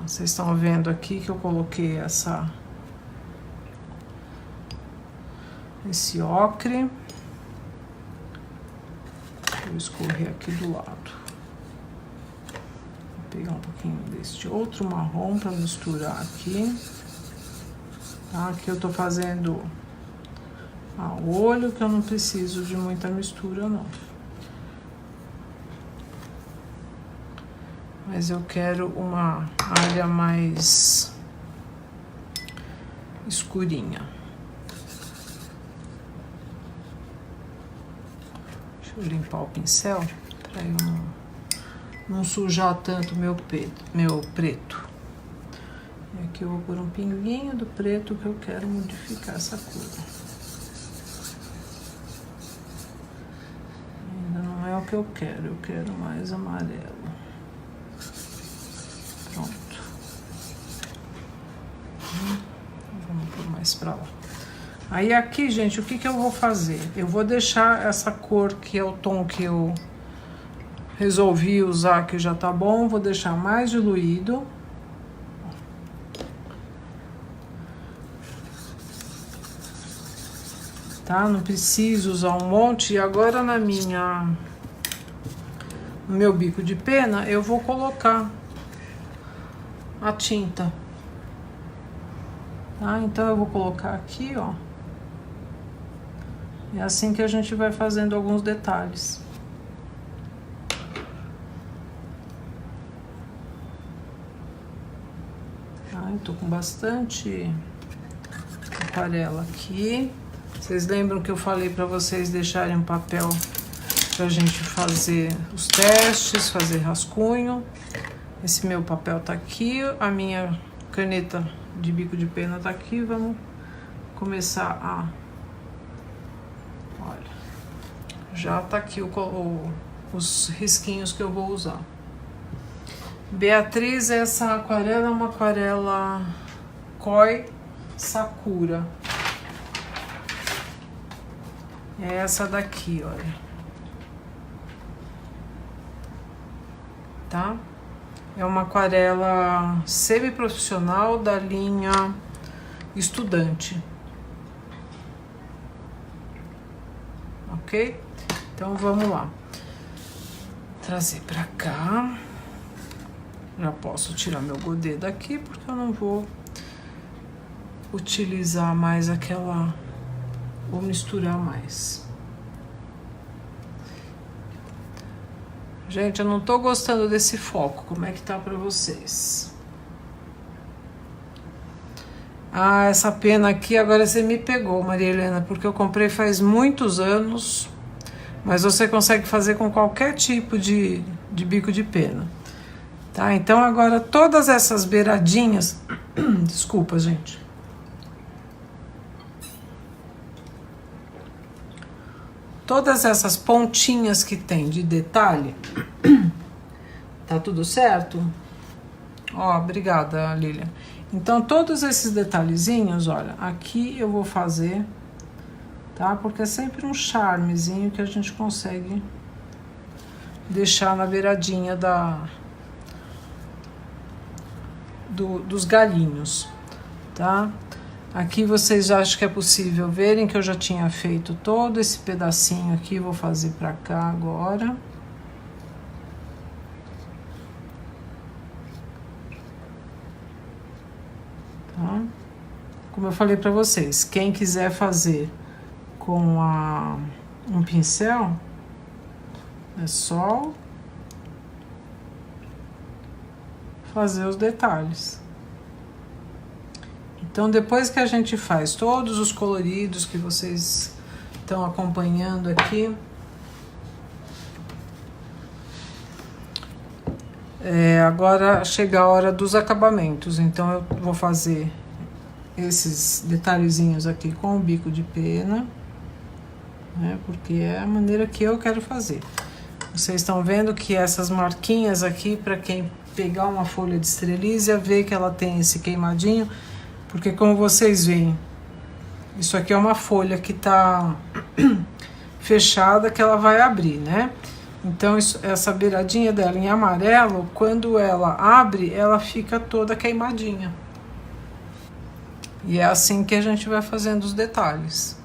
Vocês estão vendo aqui que eu coloquei esse ocre. Vou escorrer aqui do lado. Vou pegar um pouquinho deste outro marrom para misturar aqui. Tá? Aqui eu tô fazendo a olho, que eu não preciso de muita mistura, não. Mas eu quero uma área mais escurinha. Deixa eu limpar o pincel para eu não sujar tanto meu preto. E aqui eu vou pôr um pinguinho do preto, que eu quero modificar essa cor. Ainda não é o que eu quero mais amarelo. Pronto. Vamos por mais pra lá. Aí aqui, gente, o que que eu vou fazer? Eu vou deixar essa cor que é o tom que eu resolvi usar, que já tá bom, vou deixar mais diluído. Tá? Não preciso usar um monte. E agora no meu bico de pena, eu vou colocar a tinta. Tá? Então eu vou colocar aqui, ó. É assim que a gente vai fazendo alguns detalhes. Tá? Eu tô com bastante aquarela aqui. Vocês lembram que eu falei para vocês deixarem um papel pra gente fazer os testes, fazer rascunho. Esse meu papel tá aqui, a minha caneta de bico de pena tá aqui. Vamos começar a... Olha, já tá aqui os risquinhos que eu vou usar. Beatriz, essa aquarela é uma aquarela Koi Sakura. É essa daqui, olha. Tá? É uma aquarela semi-profissional da linha Estudante. Ok? Então vamos lá. Trazer pra cá. Já posso tirar meu godê daqui, porque eu não vou utilizar mais aquela... Vou misturar mais. Gente, eu não tô gostando desse foco. Como é que tá pra vocês? Ah, essa pena aqui, agora você me pegou, Maria Helena, porque eu comprei faz muitos anos, mas você consegue fazer com qualquer tipo de bico de pena. Tá? Então agora todas essas beiradinhas... Desculpa, gente. Todas essas pontinhas que tem de detalhe, tá tudo certo? Ó, obrigada, Lilian. Então, todos esses detalhezinhos, olha, aqui eu vou fazer, tá? Porque é sempre um charmezinho que a gente consegue deixar na beiradinha dos galinhos, tá? Aqui vocês acham que é possível verem que eu já tinha feito todo esse pedacinho aqui, vou fazer pra cá agora. Tá? Como eu falei pra vocês, quem quiser fazer com um pincel, é só fazer os detalhes. Então, depois que a gente faz todos os coloridos que vocês estão acompanhando aqui, agora chega a hora dos acabamentos. Então, eu vou fazer esses detalhezinhos aqui com o bico de pena, né? Porque é a maneira que eu quero fazer. Vocês estão vendo que essas marquinhas aqui, para quem pegar uma folha de estrelízia, vê que ela tem esse queimadinho. Porque como vocês veem, isso aqui é uma folha que tá fechada, que ela vai abrir, né? Então, essa beiradinha dela em amarelo, quando ela abre, ela fica toda queimadinha. E é assim que a gente vai fazendo os detalhes,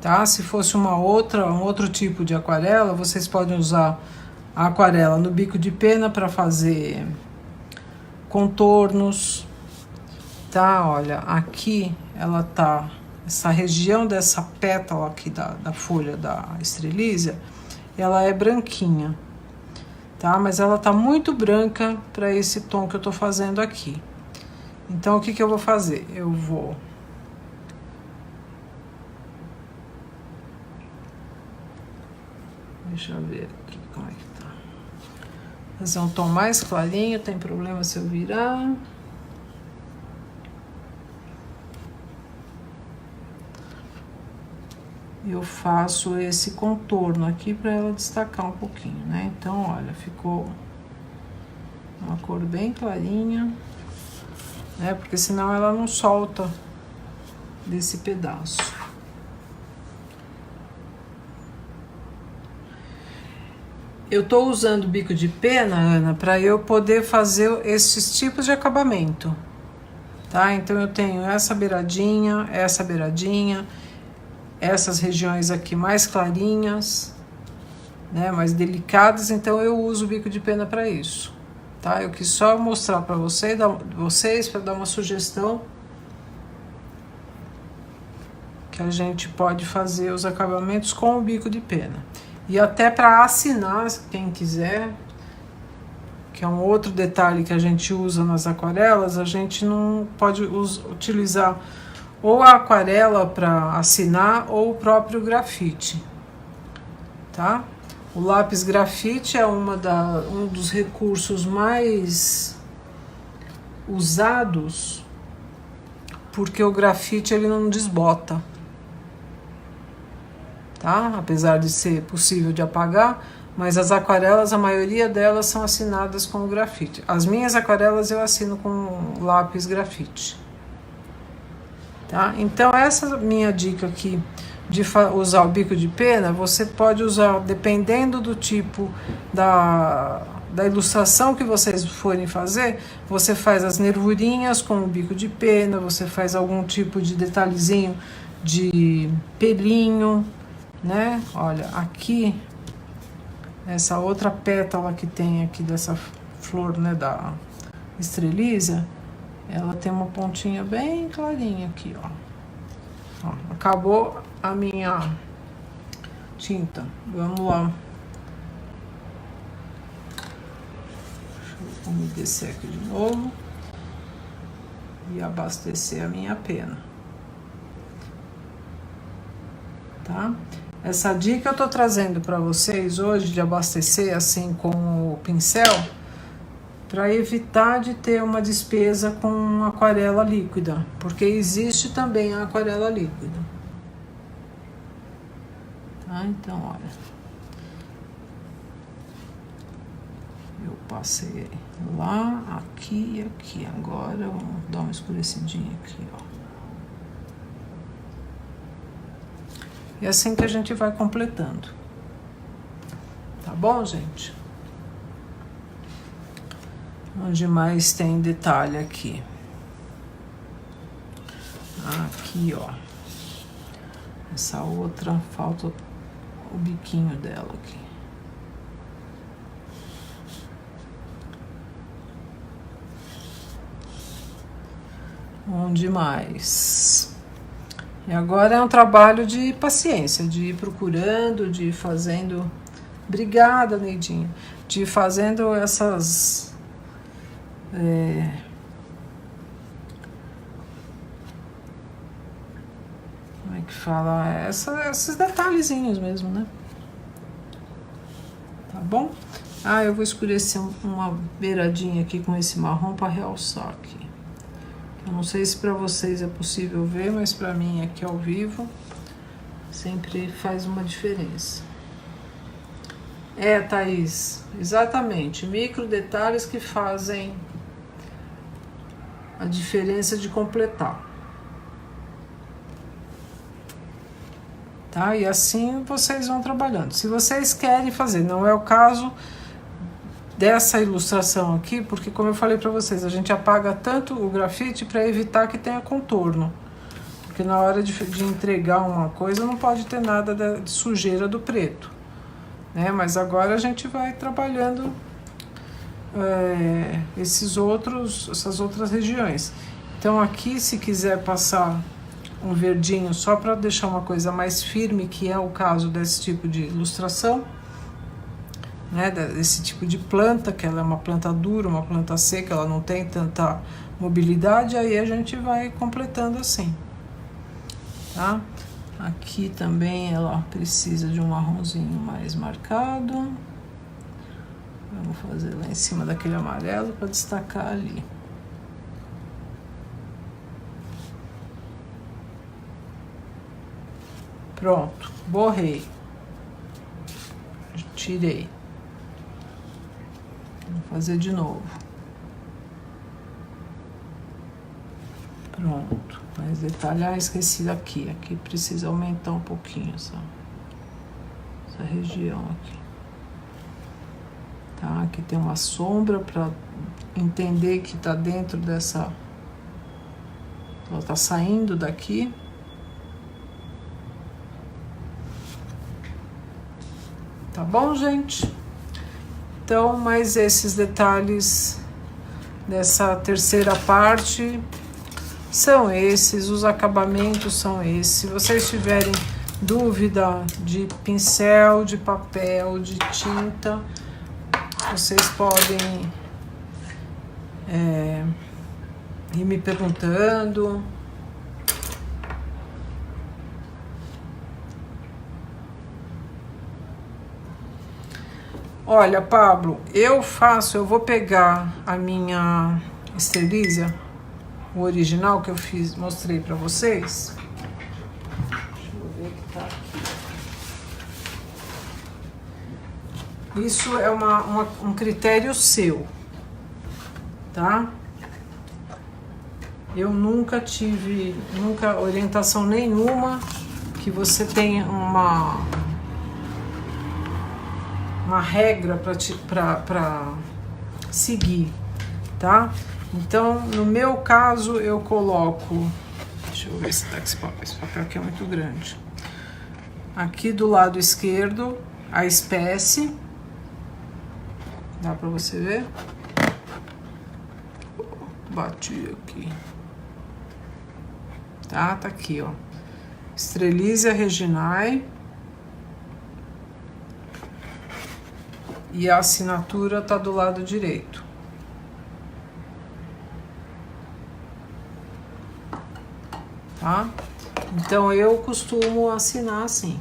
tá? Se fosse um outro tipo de aquarela, vocês podem usar a aquarela no bico de pena para fazer contornos. Tá, olha, aqui ela tá, essa região dessa pétala aqui da folha da estrelízia, ela é branquinha, tá? Mas ela tá muito branca para esse tom que eu tô fazendo aqui. Então, o que que eu vou fazer? Eu vou... Deixa eu ver aqui como é que tá. Fazer um tom mais clarinho, tem problema se eu virar... Eu faço esse contorno aqui para ela destacar um pouquinho, né? Então, olha, ficou uma cor bem clarinha, né? Porque senão ela não solta desse pedaço. Eu tô usando bico de pena, Ana, para eu poder fazer esses tipos de acabamento, tá? Então eu tenho essa beiradinha, essas regiões aqui mais clarinhas, né, mais delicadas, então eu uso o bico de pena para isso, tá? Eu quis só mostrar para vocês para dar uma sugestão que a gente pode fazer os acabamentos com o bico de pena. E até para assinar, quem quiser, que é um outro detalhe que a gente usa nas aquarelas, a gente não pode utilizar ou a aquarela para assinar ou o próprio grafite, tá? O lápis grafite é um dos recursos mais usados, porque o grafite ele não desbota, tá? Apesar de ser possível de apagar, mas as aquarelas, a maioria delas são assinadas com o grafite. As minhas aquarelas eu assino com lápis grafite, tá? Então essa minha dica aqui de usar o bico de pena, você pode usar dependendo do tipo da ilustração que vocês forem fazer. Você faz as nervurinhas com o bico de pena, você faz algum tipo de detalhezinho de pelinho, né? Olha, aqui, essa outra pétala que tem aqui dessa flor, né, da estrelízia, ela tem uma pontinha bem clarinha aqui, ó. Ó, acabou a minha tinta. Vamos lá. Deixa eu umedecer aqui de novo e abastecer a minha pena, tá? Essa dica eu tô trazendo para vocês hoje de abastecer assim com o pincel, para evitar de ter uma despesa com aquarela líquida, porque existe também a aquarela líquida, tá? Então, olha, eu passei lá, aqui e aqui. Agora vamos dar uma escurecidinha aqui, ó. E assim que a gente vai completando, tá bom, gente? Onde mais tem detalhe aqui? Aqui, ó. Essa outra, falta o biquinho dela aqui. Onde mais? E agora é um trabalho de paciência, de ir procurando, de ir fazendo... Obrigada, Neidinha. De ir fazendo essas... como é que fala? Esses detalhezinhos mesmo, né? Tá bom? Eu vou escurecer uma beiradinha aqui com esse marrom para realçar aqui. Eu não sei se para vocês é possível ver, mas para mim aqui ao vivo sempre faz uma diferença. Thaís, exatamente. Micro detalhes que fazem a diferença de completar. Tá? E assim vocês vão trabalhando. Se vocês querem fazer, não é o caso dessa ilustração aqui, porque como eu falei para vocês, a gente apaga tanto o grafite para evitar que tenha contorno, porque na hora de entregar uma coisa não pode ter nada de sujeira do preto, né? Mas agora a gente vai trabalhando essas outras regiões. Então aqui, se quiser passar um verdinho só para deixar uma coisa mais firme, que é o caso desse tipo de ilustração, né, desse tipo de planta, que ela é uma planta dura, uma planta seca, ela não tem tanta mobilidade, aí a gente vai completando assim, tá? Aqui também ela precisa de um marronzinho mais marcado. Vamos fazer lá em cima daquele amarelo para destacar ali. Pronto, borrei. Tirei. Vou fazer de novo. Pronto. Mais detalhe. Ah, esqueci daqui. Aqui precisa aumentar um pouquinho essa região aqui. Tá? Aqui tem uma sombra para entender que tá dentro dessa... Ela tá saindo daqui. Tá bom, gente? Então, mais esses detalhes dessa terceira parte são esses, os acabamentos são esses. Se vocês tiverem dúvida de pincel, de papel, de tinta, vocês podem ir me perguntando. Olha, Pablo, eu vou pegar a minha Estelísia, o original que eu fiz, mostrei pra vocês. Deixa eu ver o que tá aqui. Isso é um critério seu, tá? Eu nunca tive, orientação nenhuma que você tenha uma regra para seguir, tá? Então, no meu caso, eu coloco... Deixa eu ver se tá esse papel aqui é muito grande. Aqui do lado esquerdo, a espécie. Dá para você ver? Bati aqui. Tá aqui, ó. Strelitzia reginae. E a assinatura tá do lado direito. Tá? Então, eu costumo assinar assim.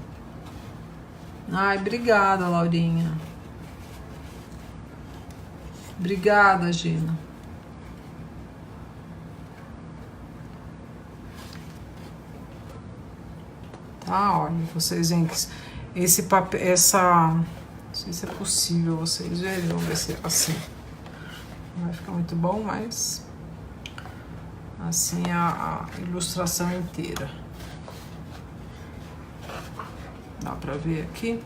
Ai, obrigada, Laurinha. Obrigada, Gina. Tá, olha, vocês veem que esse papel, não sei se é possível vocês verem, vamos ver se é assim. Não vai ficar muito bom, mas assim a ilustração inteira. Dá pra ver aqui.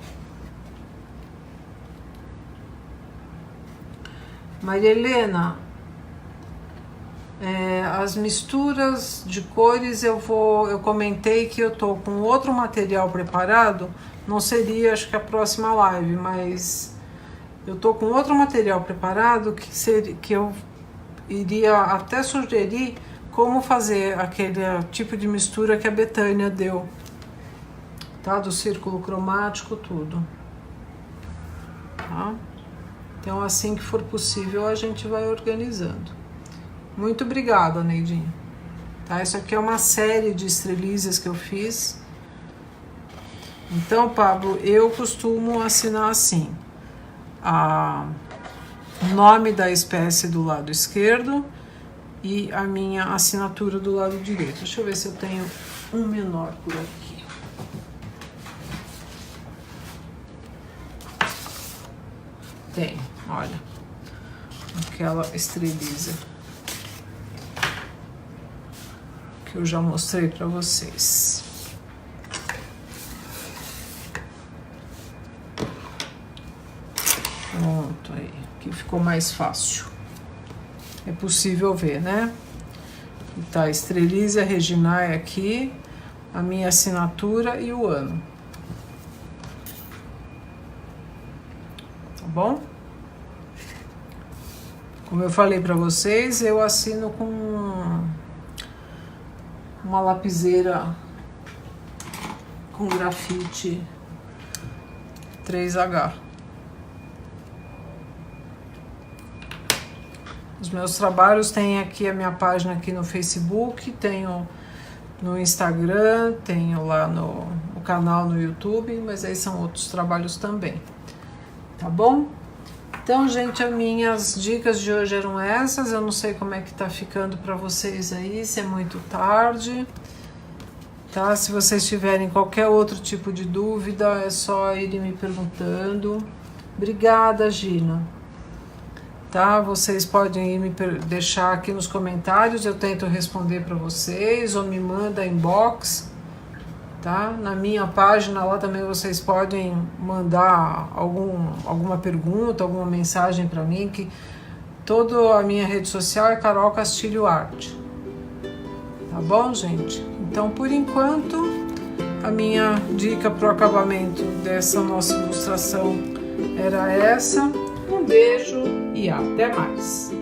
Maria Helena, as misturas de cores eu comentei que eu tô com outro material preparado, não seria acho que a próxima live, mas eu tô com outro material preparado que eu iria até sugerir como fazer aquele tipo de mistura que a Betânia deu, tá? Do círculo cromático, tudo, tá? Então, assim que for possível, a gente vai organizando. Muito obrigada, Neidinha. Tá? Isso aqui é uma série de estrelizas que eu fiz. Então, Pablo, eu costumo assinar assim. O nome da espécie do lado esquerdo e a minha assinatura do lado direito. Deixa eu ver se eu tenho um menor por aqui. Tem, olha, aquela estreliza que eu já mostrei para vocês. Pronto, aí, aqui ficou mais fácil. É possível ver, né? E tá a Strelitzia reginae aqui, a minha assinatura e o ano. Tá bom? Como eu falei para vocês, eu assino com uma lapiseira com grafite 3H. Os meus trabalhos tem aqui a minha página aqui no Facebook, tenho no Instagram, tenho lá no canal no YouTube, mas aí são outros trabalhos também. Tá bom? Então, gente, as minhas dicas de hoje eram essas. Eu não sei como é que tá ficando para vocês aí, se é muito tarde, tá? Se vocês tiverem qualquer outro tipo de dúvida, é só irem me perguntando. Obrigada, Gina. tá? Vocês podem me deixar aqui nos comentários, eu tento responder para vocês, ou me manda inbox, tá? Na minha página lá também vocês podem mandar alguma pergunta, alguma mensagem para mim, que toda a minha rede social é Carol Castilho Arte. Tá bom, gente? Então, por enquanto, a minha dica para o acabamento dessa nossa ilustração era essa. Um beijo e até mais!